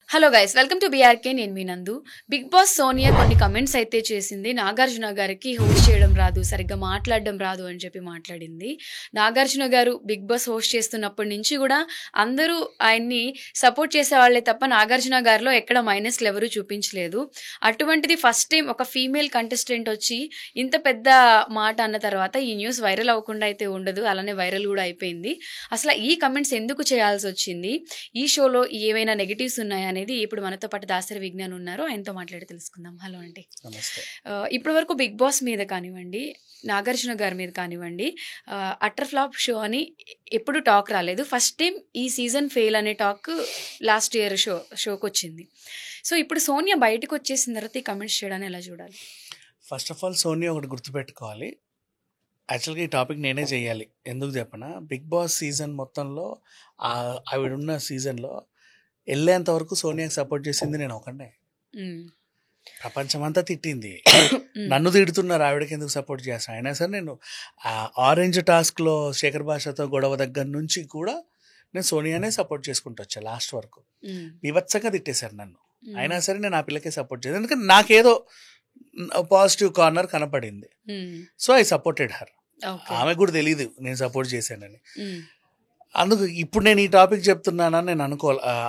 Hello guys, welcome to BRK. నేను మీ నందు. Big boss Sonia కొన్ని కమెంట్స్ అయితే చేసింది. నాగార్జున గారికి హోస్ట్ చేయడం రాదు, సరిగ్గా మాట్లాడడం రాదు అని చెప్పి మాట్లాడింది. నాగార్జున గారు బిగ్ బాస్ హోస్ట్ చేస్తున్నప్పటి నుంచి కూడా అందరూ ఆయన్ని సపోర్ట్ చేసే వాళ్ళే తప్ప నాగార్జున గారిలో ఎక్కడ మైనస్లు ఎవరూ చూపించలేదు. అటువంటిది ఫస్ట్ టైం ఒక ఫీమేల్ కంటెస్టెంట్ వచ్చి ఇంత పెద్ద మాట అన్న తర్వాత ఈ న్యూస్ వైరల్ అవ్వకుండా అయితే ఉండదు, అలానే వైరల్ కూడా అయిపోయింది. అసలు ఈ కమెంట్స్ ఎందుకు చేయాల్సి వచ్చింది, ఈ షోలో ఏమైనా నెగిటివ్స్ ఉన్నాయా అనేది ఇప్పుడు మనతో పాటు దాసరి విజ్ఞాన్ ఉన్నారు, ఆయనతో మాట్లాడి తెలుసుకుందాం. హలో అండి. ఇప్పటి వరకు బిగ్ బాస్ మీద కానివ్వండి, నాగార్జున గారి మీద కానివ్వండి, అటర్ ఫ్లాప్ షో అని ఎప్పుడు టాక్ రాలేదు. ఫస్ట్ టైం ఈ సీజన్ ఫెయిల్ అనే టాక్ లాస్ట్ ఇయర్ షోకి వచ్చింది. సో ఇప్పుడు సోనియా బయటకు వచ్చేసిన తర్వాత ఈ కమెంట్స్ చేయడాన్ని ఎలా చూడాలి? ఫస్ట్ ఆఫ్ ఆల్ సోనియా ఒకటి గుర్తుపెట్టుకోవాలి, యాక్చువల్గా ఈ టాపిక్ నేనే చేయాలి. ఎందుకు చెప్పనా, బిగ్ బాస్ సీజన్ మొత్తంలో ఆవిడున్న సీజన్లో వెళ్ళేంత వరకు సోనియాకి సపోర్ట్ చేసింది నేను ఒకనే. ప్రపంచమంతా తిట్టింది, నన్ను తిడుతున్నారు, ఆవిడకి ఎందుకు సపోర్ట్ చేస్తాను. అయినా సరే నేను ఆరెంజ్ టాస్క్లో శేఖర్ భాషతో గొడవ దగ్గర నుంచి కూడా నేను సోనియానే సపోర్ట్ చేసుకుంటూ వచ్చా లాస్ట్ వరకు. వివత్సంగా తిట్టేశారు నన్ను, అయినా సరే నేను ఆ పిల్లకే సపోర్ట్ చేశాను, ఎందుకంటే నాకేదో పాజిటివ్ కార్నర్ కనపడింది. So I supported her. ఆమె కూడా తెలియదు నేను సపోర్ట్ చేశానని. అందుకు ఇప్పుడు నేను ఈ టాపిక్ చెప్తున్నానని నేను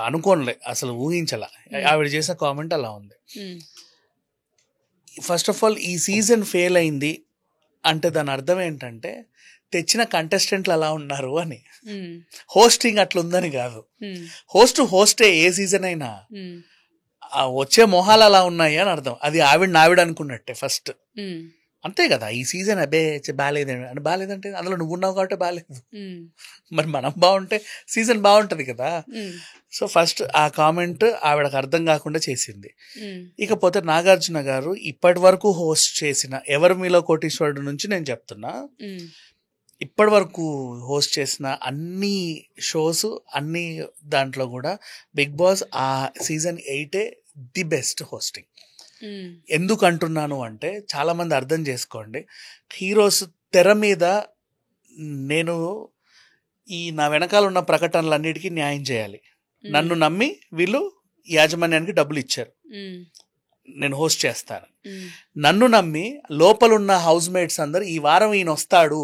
అనుకోనులే, అసలు ఊహించలా. ఆవిడ చేసిన కామెంట్ అలా ఉంది. ఫస్ట్ ఆఫ్ ఆల్ ఈ సీజన్ ఫెయిల్ అయింది అంటే దాని అర్థం ఏంటంటే తెచ్చిన కంటెస్టెంట్లు అలా ఉన్నారు అని. హోస్టింగ్ అట్లా ఉందని కాదు, హోస్టే ఏ సీజన్ అయినా వచ్చే మొహాలు అలా ఉన్నాయి అని అర్థం. అది ఆవిడ అనుకున్నట్టే ఫస్ట్, అంతే కదా. ఈ సీజన్ అబ్బే బాగాలేదండి అని, బాగాలేదంటే అందులో నువ్వు ఉన్నావు కాబట్టి బాగాలేదు, మరి మనం బాగుంటే సీజన్ బాగుంటది కదా. సో ఫస్ట్ ఆ కామెంట్ ఆవిడకు అర్థం కాకుండా చేసింది. ఇకపోతే నాగార్జున గారు ఇప్పటి వరకు హోస్ట్ చేసిన ఎవరు మీలో కోటీశ్వరుడు నుంచి నేను చెప్తున్నా, ఇప్పటి వరకు హోస్ట్ చేసిన అన్ని షోస్ అన్ని దాంట్లో కూడా బిగ్ బాస్ ఆ సీజన్ 8 ది బెస్ట్ హోస్టింగ్. ఎందుకు అంటున్నాను అంటే చాలా మంది అర్థం చేసుకోండి, హీరోస్ తెర మీద నేను నా వెనకాల ఉన్న ప్రకటనలన్నిటికీ న్యాయం చేయాలి. నన్ను నమ్మి వీళ్ళు యాజమాన్యానికి డబ్బులు ఇచ్చారు, నేను హోస్ట్ చేస్తాను. నన్ను నమ్మి లోపలున్న హౌస్ మేట్స్ అందరు ఈ వారం ఈయన వస్తాడు,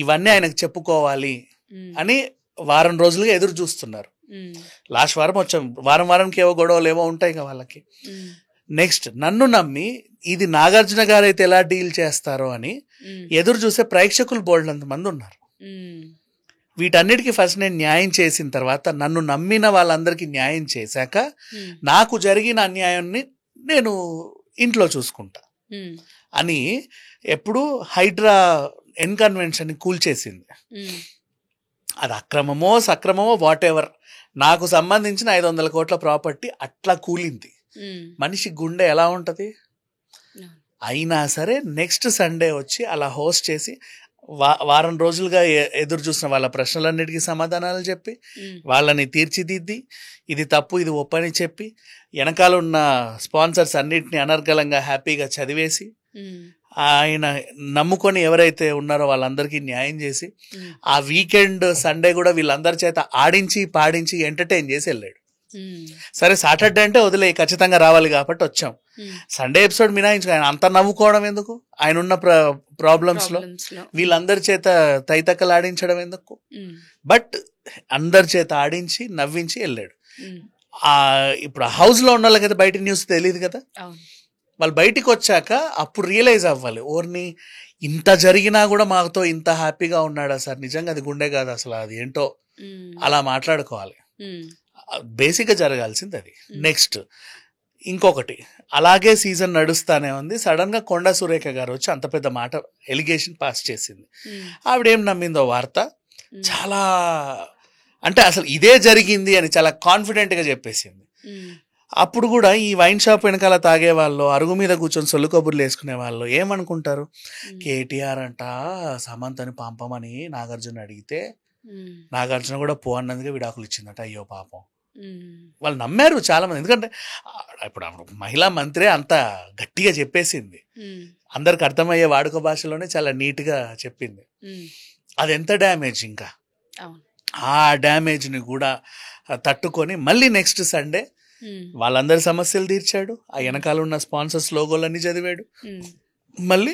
ఇవన్నీ ఆయనకు చెప్పుకోవాలి అని వారం రోజులుగా ఎదురు చూస్తున్నారు. లాస్ట్ వారం వచ్చాం, వారానికి ఏవో గొడవలు ఏవో ఉంటాయి కదా వాళ్ళకి. నెక్స్ట్ నన్ను నమ్మి ఇది నాగార్జున గారు అయితే ఎలా డీల్ చేస్తారో అని ఎదురు చూసే ప్రేక్షకులు బోల్డంత మంది ఉన్నారు. వీటన్నిటికీ ఫస్ట్ నేను న్యాయం చేసిన తర్వాత నన్ను నమ్మిన వాళ్ళందరికీ న్యాయం చేశాక నాకు జరిగిన అన్యాయాన్ని నేను ఇంట్లో చూసుకుంటా అని ఎప్పుడు హైడ్రా ఎన్కన్వెన్షన్ కూల్చేసింది. అది అక్రమమో సక్రమమో వాట్ ఎవర్, నాకు సంబంధించిన 500 కోట్ల ప్రాపర్టీ అట్లా కూలింది. మనిషి గుండె ఎలా ఉంటది. అయినా సరే నెక్స్ట్ సండే వచ్చి అలా హోస్ట్ చేసి వారం రోజులుగా ఎదురు చూసిన వాళ్ళ ప్రశ్నలన్నిటికీ సమాధానాలు చెప్పి వాళ్ళని తీర్చిదిద్ది ఇది తప్పు ఇది ఒప్పని చెప్పి వెనకాల ఉన్న స్పాన్సర్స్ అన్నిటిని అనర్గళంగా హ్యాపీగా చదివేసి ఆయన నమ్ముకొని ఎవరైతే ఉన్నారో వాళ్ళందరికీ న్యాయం చేసి ఆ వీకెండ్ సండే కూడా వీళ్ళందరి చేత ఆడించి పాడించి ఎంటర్టైన్ చేసి వెళ్ళాడు. సరే సాటర్డే అంటే వదిలే, ఖచ్చితంగా రావాలి కాబట్టి వచ్చాం. సండే ఎపిసోడ్ మినాయించు, ఆయన అంత నవ్వుకోవడం ఎందుకు, ఆయన ఉన్న ప్రాబ్లమ్స్ లో వీళ్ళందరి చేత తైతక్కలు ఆడించడం ఎందుకు. బట్ అందరి చేత ఆడించి నవ్వించి వెళ్ళాడు. ఇప్పుడు హౌస్ లో ఉన్న వాళ్ళకైతే బయట న్యూస్ తెలియదు కదా, వాళ్ళు బయటికి వచ్చాక అప్పుడు రియలైజ్ అవ్వాలి, ఓర్ని ఇంత జరిగినా కూడా మాతో ఇంత హ్యాపీగా ఉన్నాడా సార్, నిజంగా అది గుండె కాదు అసలు, అది ఏంటో అలా మాట్లాడుకోవాలి. బేసిక్గా జరగాల్సింది అది. నెక్స్ట్ ఇంకొకటి, అలాగే సీజన్ నడుస్తానే ఉంది, సడన్ గా కొండా సురేఖ గారు వచ్చి అంత పెద్ద మాట ఎలిగేషన్ పాస్ చేసింది. ఆవిడేం నమ్మిందో వార్త, చాలా అంటే అసలు ఇదే జరిగింది అని చాలా కాన్ఫిడెంట్ గా చెప్పేసింది. అప్పుడు కూడా ఈ వైన్ షాప్ వెనకాల తాగే వాళ్ళు, అరుగు మీద కూర్చొని సొల్లు కబుర్లు వేసుకునే వాళ్ళు ఏమనుకుంటారు, కేటీఆర్ అంట సమంతని పంపమని నాగార్జున అడిగితే నాగార్జున కూడా పో అన్నదిగా విడాకులు ఇచ్చిందట. అయ్యో పాపం, వాళ్ళు నమ్మారు చాలా మంది. ఎందుకంటే ఇప్పుడు మహిళా మంత్రి అంత గట్టిగా చెప్పేసింది, అందరికి అర్థమయ్యే వాడుక భాషలోనే చాలా నీట్ గా చెప్పింది. అది ఎంత డ్యామేజ్, ఇంకా ఆ డ్యామేజ్ని కూడా తట్టుకొని మళ్ళీ నెక్స్ట్ సండే వాళ్ళందరి సమస్యలు తీర్చాడు, ఆ వెనకాల ఉన్న స్పాన్సర్స్ లోగోలన్నీ చదివాడు, మళ్ళీ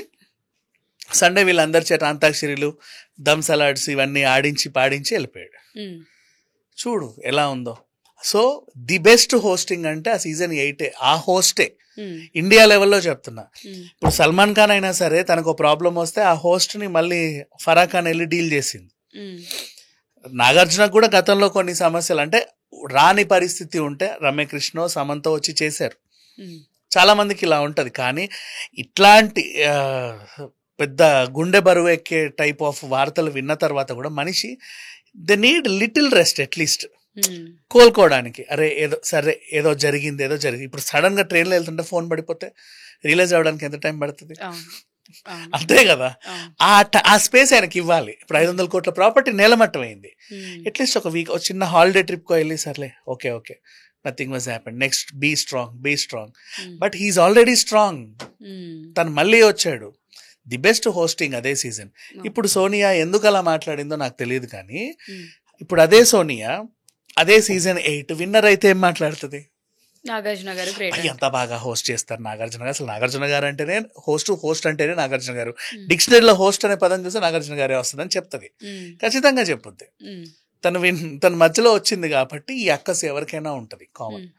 సండే వీళ్ళందరి చేత అంతాక్షరిలు దమ్ సలాడ్స్ ఇవన్నీ ఆడించి పాడించి వెళ్ళిపోయాడు. చూడు ఎలా ఉందో. సో ది బెస్ట్ హోస్టింగ్ అంటే ఆ సీజన్ 8 ఆ హోస్టే. ఇండియా లెవెల్లో చెప్తున్నా. ఇప్పుడు సల్మాన్ ఖాన్ అయినా సరే తనకు ప్రాబ్లం వస్తే ఆ హోస్ట్ ని మళ్ళీ ఫరా ఖాన్ వెళ్ళి డీల్ చేసింది. నాగార్జునకు కూడా గతంలో కొన్ని సమస్యలు అంటే రాని పరిస్థితి ఉంటే రమ్యకృష్ణ సమంతో వచ్చి చేశారు. చాలా మందికి ఇలా ఉంటది. కానీ ఇట్లాంటి పెద్ద గుండె బరువు ఎక్కే టైప్ ఆఫ్ వార్తలు విన్న తర్వాత కూడా మనిషి they need little rest at least కోలుకోవడానికి. అరే ఏదో జరిగింది. ఇప్పుడు సడన్ గా ట్రైన్లో వెళ్తుంటే ఫోన్ పడిపోతే రియలైజ్ అవ్వడానికి ఎంత టైం పడుతుంది? అంతే కదా. ఆ స్పేస్ ఆయనకి ఇవ్వాలి. ఇప్పుడు 500 కోట్ల ప్రాపర్టీ నేలమట్టం అయింది. అట్లీస్ట్ ఒక వీక్ చిన్న హాలిడే ట్రిప్ కో వెళ్ళి సర్లే okay nothing was happen, next be strong. But he's already strong. తను మళ్ళీ వచ్చాడు. ది బెస్ట్ హోస్టింగ్ అదే సీజన్. ఇప్పుడు సోనియా ఎందుకు అలా మాట్లాడిందో నాకు తెలియదు, కానీ ఇప్పుడు అదే సోనియా అదే సీజన్ 8 విన్నర్ అయితే ఏం మాట్లాడుతుంది? నాగార్జున గారు ఎంత బాగా హోస్ట్ చేస్తారు నాగార్జున గారు. అసలు నాగార్జున గారు అంటేనే హోస్ట్ అంటేనే నాగార్జున గారు. డిక్షనరీలో హోస్ట్ అనే పదం చూస్తే నాగార్జున గారే వస్తుందని చెప్తుంది, ఖచ్చితంగా చెప్పుద్ది. తన మధ్యలో వచ్చింది కాబట్టి ఈ అక్కస్ ఎవరికైనా ఉంటది కామన్.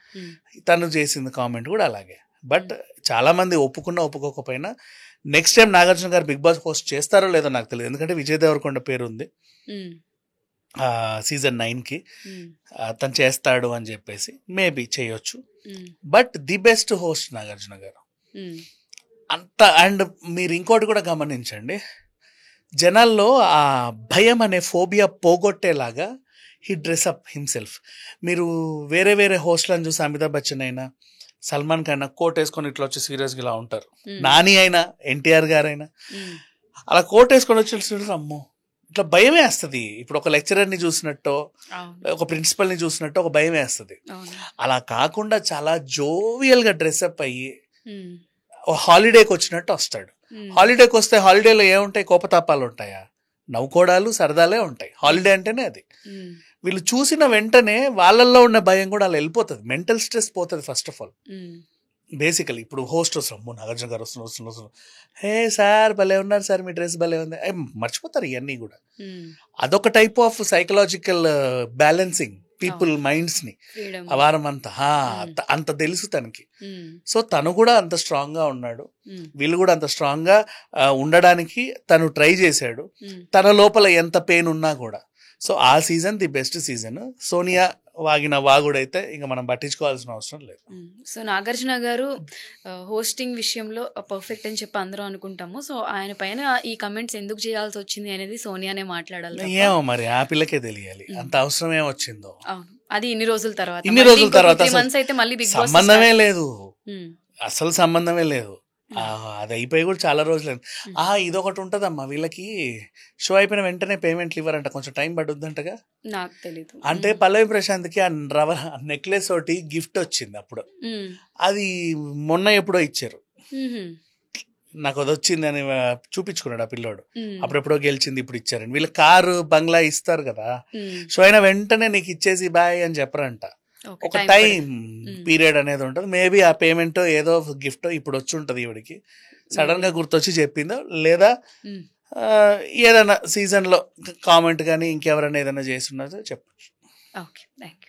తను చేసింది కామెంట్ కూడా అలాగే. బట్ చాలా మంది ఒప్పుకోకపోయినా నెక్స్ట్ టైం నాగార్జున గారు బిగ్ బాస్ హోస్ట్ చేస్తారో లేదో నాకు తెలియదు. ఎందుకంటే విజయ్ దేవరకొండ పేరు ఉంది సీజన్ 9కి, తను చేస్తాడు అని చెప్పేసి మేబీ చేయొచ్చు. But the best host Nagarjuna గారు అంత. అండ్ మీరు ఇంకోటి కూడా గమనించండి, జనాల్లో ఆ భయం అనే ఫోబియా పోగొట్టేలాగా హీ డ్రెస్ అప్ హిమ్సెల్ఫ్. మీరు వేరే హోస్ట్లను చూసి అమితాబ్ బచ్చన్ అయినా సల్మాన్ ఖాన్ అయినా కోట్ వేసుకొని ఇట్లా వచ్చి సీరియస్గా ఇలా ఉంటారు. నాని అయినా ఎన్టీఆర్ గారు అయినా అలా కోట్ వేసుకొని వచ్చి అమ్మో ఇట్లా భయం వేస్తుంది. ఇప్పుడు ఒక లెక్చరర్ని చూసినట్టు, ఒక ప్రిన్సిపల్ని చూసినట్టు ఒక భయం వేస్తుంది. అలా కాకుండా చాలా జోవియల్గా డ్రెస్అప్ అయ్యి హాలిడేకి వచ్చినట్టు వస్తాడు. హాలిడేకి వస్తే హాలిడేలో ఏముంటాయి? కోపతాపాలు ఉంటాయా? నవ్వుకోవడాలు సరదాలే ఉంటాయి. హాలిడే అంటేనే అది. వీళ్ళు చూసిన వెంటనే వాళ్ళల్లో ఉన్న భయం కూడా అలా వెళ్ళిపోతుంది. మెంటల్ స్ట్రెస్ పోతుంది ఫస్ట్ ఆఫ్ ఆల్. బేసికలీ ఇప్పుడు హోస్ట్ వస్తున్నాం, నాగార్జున గారు వస్తున్నారు, హే సార్ భలే ఉన్నారు సార్, మీ డ్రెస్ భలే ఉంది, మర్చిపోతారు ఇవన్నీ కూడా. అదొక type of psychological balancing people minds ని ఆ వారం అంతా అంత తెలుసు తనకి. సో తను కూడా అంత స్ట్రాంగ్ గా ఉన్నాడు, వీళ్ళు కూడా అంత స్ట్రాంగ్ గా ఉండడానికి తను ట్రై చేశాడు. తన లోపల ఎంత పెయిన్ ఉన్నా కూడా. సో ఆ season the best season. Sonia వాగిన వాగుడైతే ఇంకా మనం పట్టించుకోవాల్సిన అవసరం లేదు. సో నాగార్జున గారు హోస్టింగ్ విషయంలో పర్ఫెక్ట్ అని చెప్పి అందరూ అనుకుంటాము. సో ఆయన పైన ఈ కమెంట్స్ ఎందుకు చేయాల్సి వచ్చింది అనేది సోనియానే మాట్లాడాలి. ఏమో మరి ఆ పిల్లకే తెలియాలి అంత అవసరం ఏమొచ్చిందో. అవును, అది ఇన్ని రోజుల తర్వాత అయితే మళ్ళీ బిగ్ బాస్ సంబంధమే లేదు, అసలు సంబంధమే లేదు. అది అయిపోయి కూడా చాలా రోజులేదు. ఇదొకటి ఉంటదమ్మా, వీళ్ళకి షో అయిపోయిన వెంటనే పేమెంట్లు ఇవ్వరంట, కొంచెం టైం పడుద్దంటగా. నాకు తెలీదు. అంటే పల్లవి ప్రశాంత్కి ఆ నెక్లెస్ ఒకటి గిఫ్ట్ వచ్చింది అప్పుడు, అది మొన్న ఎప్పుడో ఇచ్చారు. నాకు అది వచ్చింది అని చూపించుకున్నాడు ఆ పిల్లోడు. అప్పుడెప్పుడో గెలిచింది, ఇప్పుడు ఇచ్చారండి. వీళ్ళు కారు బంగ్లా ఇస్తారు కదా, షో అయిన వెంటనే నీకు ఇచ్చేసి బాయ్ అని చెప్పరంట. ఒక టైం పీరియడ్ అనేది ఉంటుంది. మేబీ ఆ పేమెంట్ ఏదో గిఫ్ట్ ఇప్పుడు వచ్చి ఉంటుంది ఈవిడికి, సడన్ గా గుర్తొచ్చి చెప్పిందో, లేదా ఏదైనా సీజన్ లో కామెంట్ కానీ ఇంకెవరైనా ఏదైనా చేస్తున్నదో చెప్పచ్చు. Okay, thank you.